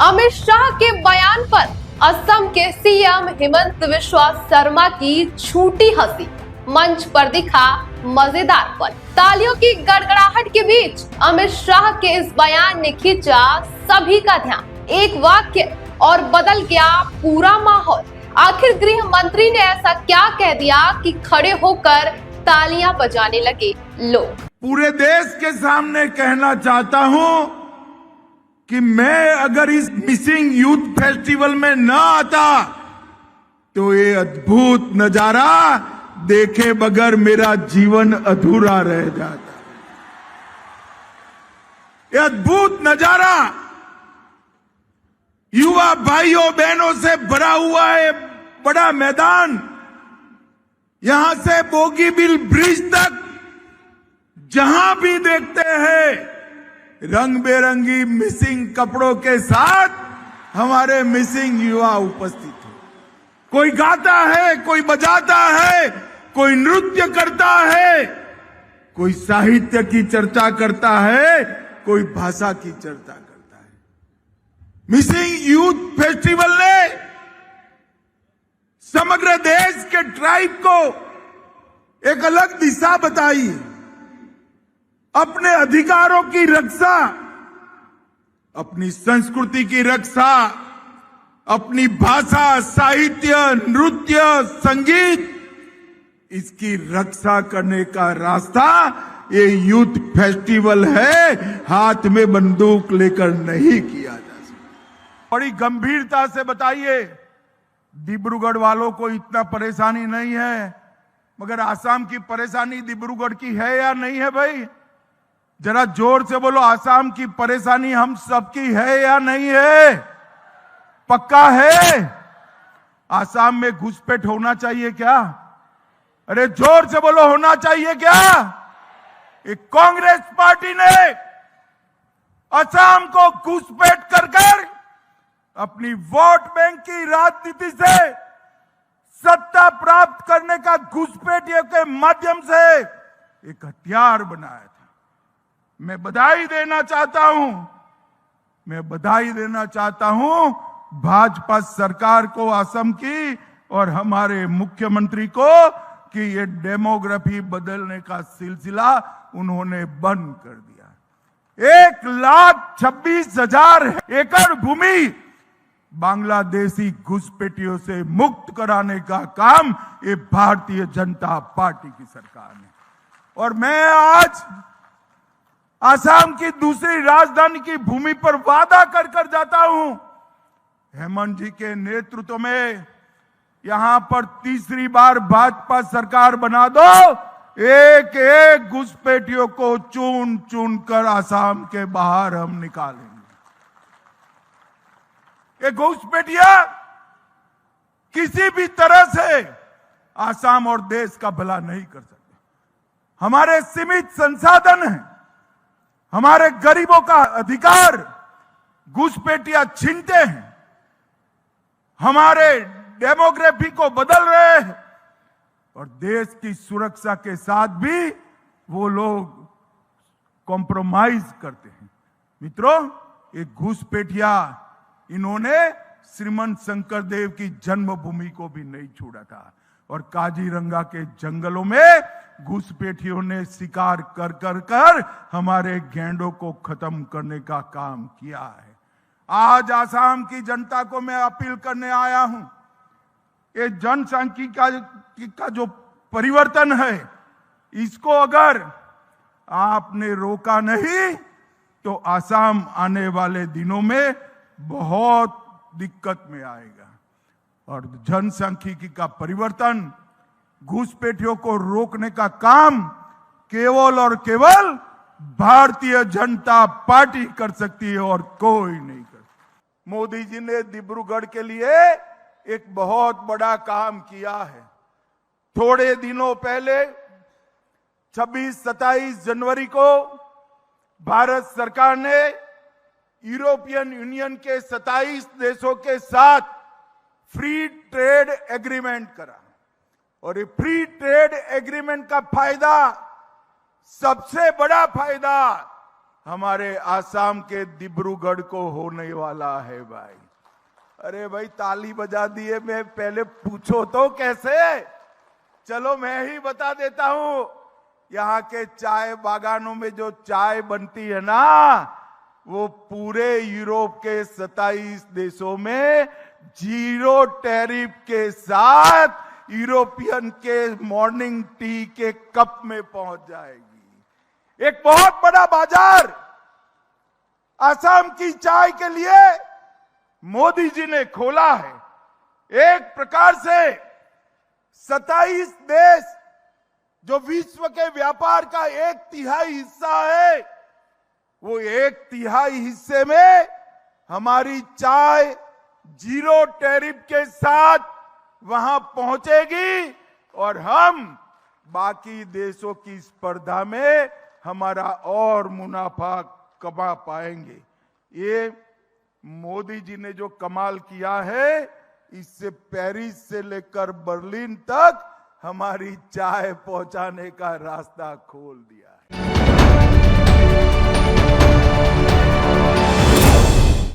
अमित शाह के बयान पर असम के सीएम हेमंत बिस्वा शर्मा की झूठी हंसी, मंच पर दिखा मजेदार पल। तालियों की गड़गड़ाहट के बीच अमित शाह के इस बयान ने खींचा सभी का ध्यान। एक वाक्य और बदल गया पूरा माहौल। आखिर गृह मंत्री ने ऐसा क्या कह दिया कि खड़े होकर तालियां बजाने लगे लोग। पूरे देश के सामने कहना चाहता हूं कि मैं अगर इस मिसिंग यूथ फेस्टिवल में न आता तो ये अद्भुत नजारा देखे बगैर मेरा जीवन अधूरा रह जाता। ये अद्भुत नजारा युवा भाइयों बहनों से भरा हुआ है बड़ा मैदान, यहां से बोगीबिल ब्रिज तक जहां भी देखते हैं रंग बेरंगी मिसिंग कपड़ों के साथ हमारे मिसिंग युवा उपस्थित हैं। कोई गाता है, कोई बजाता है, कोई नृत्य करता है, कोई साहित्य की चर्चा करता है, कोई भाषा की चर्चा करता है। मिसिंग यूथ फेस्टिवल ने समग्र देश के ट्राइब को एक अलग दिशा बताई है। अपने अधिकारों की रक्षा, अपनी संस्कृति की रक्षा, अपनी भाषा, साहित्य, नृत्य, संगीत, इसकी रक्षा करने का रास्ता ये यूथ फेस्टिवल है। हाथ में बंदूक लेकर नहीं किया जा सकता। बड़ी गंभीरता से बताइए, डिब्रूगढ़ वालों को इतना परेशानी नहीं है, मगर आसाम की परेशानी डिब्रूगढ़ की है या नहीं है भाई? जरा जोर से बोलो, आसाम की परेशानी हम सबकी है या नहीं है? पक्का है? आसाम में घुसपैठ होना चाहिए क्या? अरे जोर से बोलो, होना चाहिए क्या? एक कांग्रेस पार्टी ने असम को घुसपैठ कर अपनी वोट बैंक की राजनीति से सत्ता प्राप्त करने का घुसपैठियों के माध्यम से एक हथियार बनाया था। मैं बधाई देना चाहता हूं भाजपा सरकार को, असम की और हमारे मुख्यमंत्री को कि ये डेमोग्राफी बदलने का सिलसिला उन्होंने बंद कर दिया। 1,26,000 एकड़ भूमि बांग्लादेशी घुसपैठियों से मुक्त कराने का काम ये भारतीय जनता पार्टी की सरकार ने। और मैं आज आसाम की दूसरी राजधानी की भूमि पर वादा कर जाता हूं, हेमंत जी के नेतृत्व में यहां पर तीसरी बार भाजपा सरकार बना दो, एक एक घुसपैठियों को चुन चुन कर आसाम के बाहर हम निकालेंगे। ये घुसपैठिया किसी भी तरह से आसाम और देश का भला नहीं कर सकते। हमारे सीमित संसाधन हैं, हमारे गरीबों का अधिकार घुसपैठिया छीनते हैं, हमारे डेमोग्राफी को बदल रहे हैं और देश की सुरक्षा के साथ भी वो लोग कॉम्प्रोमाइज करते हैं। मित्रों, ये घुसपैठिया इन्होंने श्रीमंत शंकर देव की जन्मभूमि को भी नहीं छोड़ा था और काजीरंगा के जंगलों में घुसपैठियों ने शिकार कर हमारे गैंडों को खत्म करने का काम किया है। आज आसाम की जनता को मैं अपील करने आया हूं, ये जनसांख्यिकी का जो परिवर्तन है, इसको अगर आपने रोका नहीं तो आसाम आने वाले दिनों में बहुत दिक्कत में आएगा। और जनसांख्यिकी का परिवर्तन, घुसपैठियों को रोकने का काम केवल और केवल भारतीय जनता पार्टी कर सकती है और कोई नहीं कर सकता। मोदी जी ने डिब्रूगढ़ के लिए एक बहुत बड़ा काम किया है। थोड़े दिनों पहले 26-27 जनवरी को भारत सरकार ने यूरोपियन यूनियन के 27 देशों के साथ फ्री ट्रेड एग्रीमेंट करा और ये फ्री ट्रेड एग्रीमेंट का फायदा, सबसे बड़ा फायदा हमारे आसाम के डिब्रूगढ़ को होने वाला है भाई। अरे भाई ताली बजा दिए, मैं पहले पूछो तो कैसे। चलो मैं ही बता देता हूं, यहाँ के चाय बागानों में जो चाय बनती है ना, वो पूरे यूरोप के 27 देशों में 0 टैरिफ के साथ यूरोपियन के मॉर्निंग टी के कप में पहुंच जाएगी। एक बहुत बड़ा बाजार आसाम की चाय के लिए मोदी जी ने खोला है। एक प्रकार से 27 देश जो विश्व के व्यापार का 1/3 हिस्सा है, वो 1/3 हिस्से में हमारी चाय 0 टैरिफ के साथ वहां पहुंचेगी और हम बाकी देशों की स्पर्धा में हमारा और मुनाफा कमा पाएंगे। ये मोदी जी ने जो कमाल किया है, इससे पेरिस से लेकर बर्लिन तक हमारी चाय पहुंचाने का रास्ता खोल दिया है।